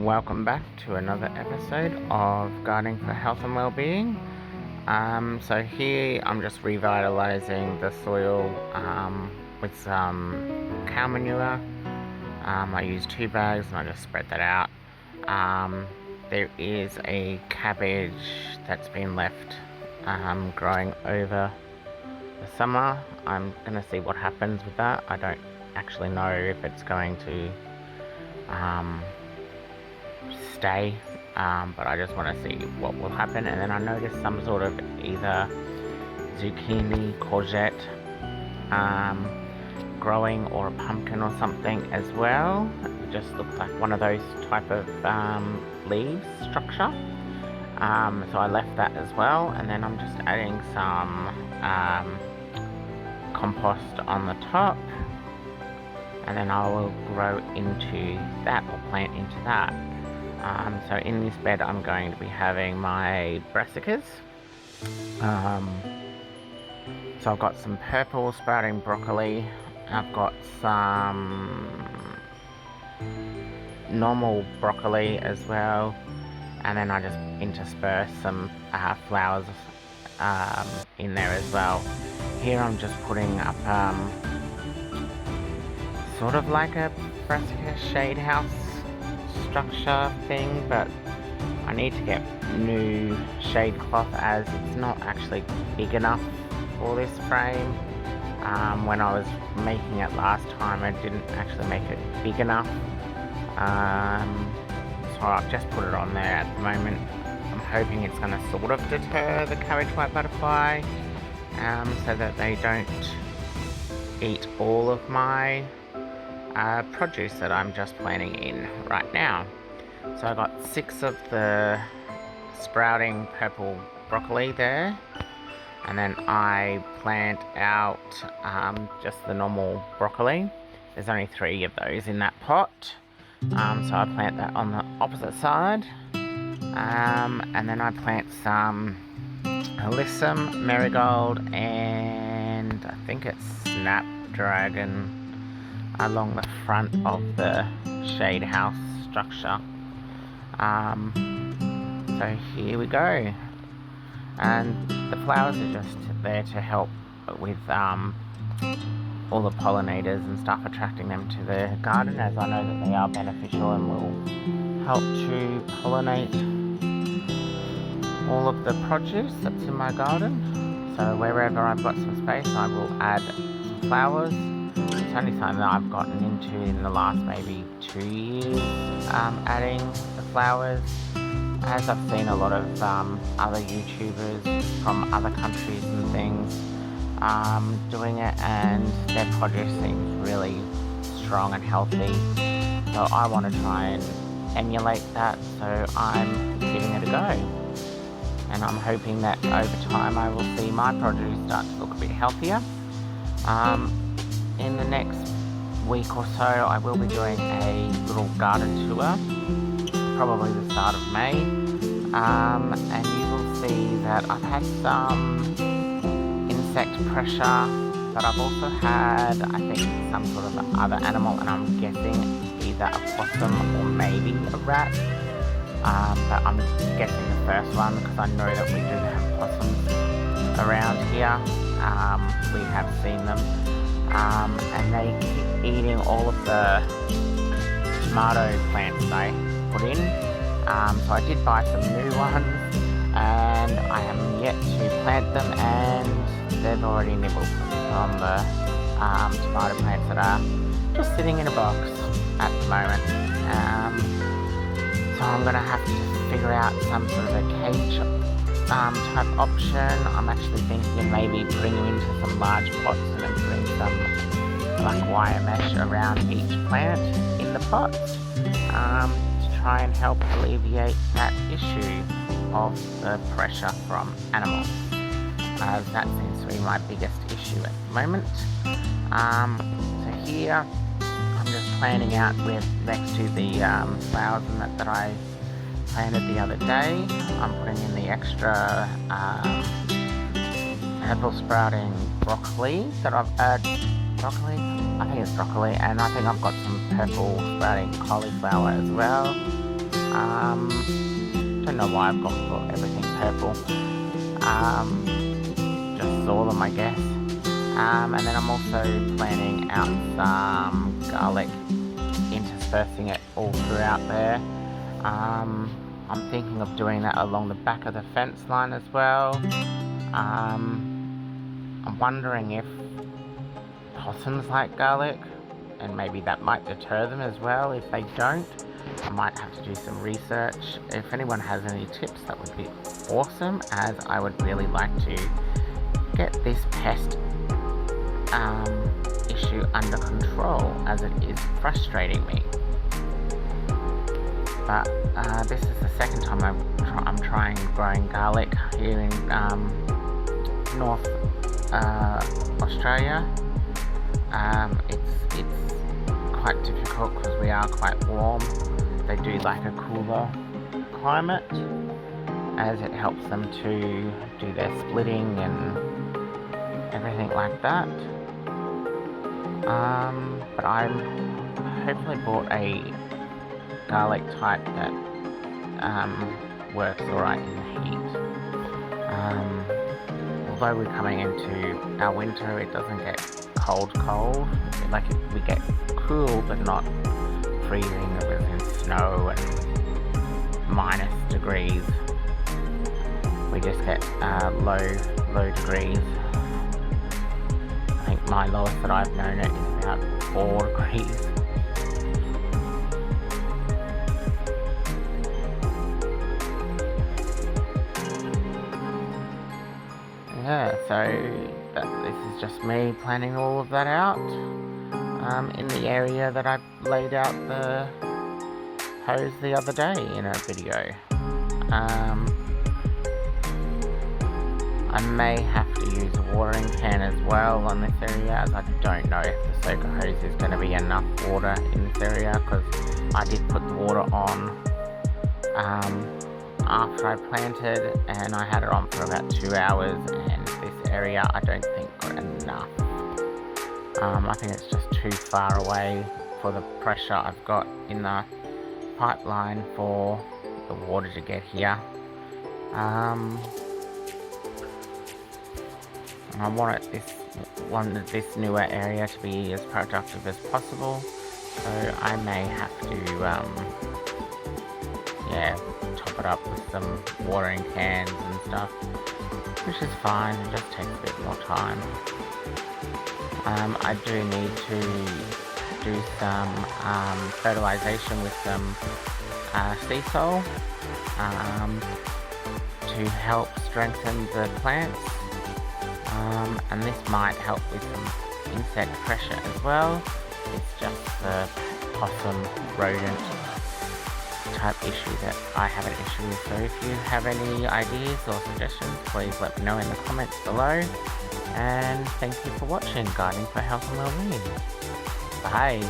Welcome back to another episode of Gardening for Health and Wellbeing. So here I'm just revitalizing the soil with some cow manure. I use 2 bags and I just spread that out. There is a cabbage that's been left growing over the summer. I'm going to see what happens with that. I don't actually know if it's going to stay, but I just want to see what will happen. And then I noticed some sort of either zucchini, courgette growing, or a pumpkin or something as well. It just looks like one of those type of leaves structure. So I left that as well, and then I'm just adding some compost on the top, and then I will grow into that, or plant into that. So in this bed I'm going to be having my brassicas. So I've got some purple sprouting broccoli, I've got some normal broccoli as well, and then I just intersperse some flowers in there as well. Here I'm just putting up sort of like a brassica shade house structure thing, but I need to get new shade cloth as it's not actually big enough for this frame. When I was making it last time, I didn't actually make it big enough, so I've just put it on there at the moment. I'm hoping it's going to sort of deter the cabbage white butterfly, so that they don't eat all of my produce that I'm just planting in right now. So I got 6 of the sprouting purple broccoli there, and then I plant out just the normal broccoli. There's only 3 of those in that pot, so I plant that on the opposite side, and then I plant some alyssum, marigold, and I think it's snapdragon along the front of the shade house structure. So here we go, and the flowers are just there to help with all the pollinators and stuff, attracting them to the garden, as I know that they are beneficial and will help to pollinate all of the produce that's in my garden. So wherever I've got some space, I will add flowers. It's only something that I've gotten into in the last maybe 2 years, adding the flowers, as I've seen a lot of other YouTubers from other countries and things doing it, and their produce seems really strong and healthy. So I want to try and emulate that, so I'm giving it a go. And I'm hoping that over time I will see my produce start to look a bit healthier. In the next week or so, I will be doing a little garden tour, probably the start of May, and you will see that I've had some insect pressure, but I've also had, I think, some sort of other animal, and I'm guessing either a possum or maybe a rat, but I'm guessing the first one because I know that we do have possums around here. We have seen them. And they keep eating all of the tomato plants I put in. So I did buy some new ones, and I am yet to plant them, and they've already nibbled on the tomato plants that are just sitting in a box at the moment. So I'm going to have to figure out some sort of a cage type option. I'm actually thinking of maybe putting them into some large pots and then putting some like wire mesh around each plant in the pot, to try and help alleviate that issue of the pressure from animals, as that seems to be my biggest issue at the moment. So here I'm just planting out with next to the flowers and that I planted the other day. I'm putting in the extra purple sprouting broccoli that I've broccoli? I think it's broccoli, and I think I've got some purple sprouting cauliflower as well. Don't know why I've got everything purple. Just saw them, I guess. And then I'm also planning out some garlic, interspersing it all throughout there. I'm thinking of doing that along the back of the fence line as well. I'm wondering if possums like garlic, and maybe that might deter them as well. If they don't, I might have to do some research. If anyone has any tips, that would be awesome, as I would really like to get this pest issue under control, as it is frustrating me. But this is the second time I'm trying growing garlic here in North Australia. It's quite difficult because we are quite warm. They do like a cooler climate, as it helps them to do their splitting and everything like that. But I'm hopefully bought a garlic type that works alright in the heat. Although we're coming into our winter, it doesn't get cold. Like we get cool, but not freezing. It was in snow and minus degrees. We just get low degrees. I think my lowest that I've known it is about 4 degrees. Yeah, so this is just me planning all of that out in the area that I laid out the hose the other day in a video. I may have to use a watering can as well on this area, as I don't know if the soaker hose is going to be enough water in this area, because I did put the water on after I planted, and I had it on for about 2 hours, and this area I don't think got enough. I think it's just too far away for the pressure I've got in the pipeline for the water to get here. I wanted this newer area to be as productive as possible, so I may have to top it up with some watering cans and stuff, which is fine. It just takes a bit more time. I do need to do some fertilization with some sea salt to help strengthen the plants. And this might help with some insect pressure as well. It's just the possum rodent type issue that I have an issue with. So if you have any ideas or suggestions, please let me know in the comments below. And thank you for watching Gardening for Health and Wellbeing. Bye!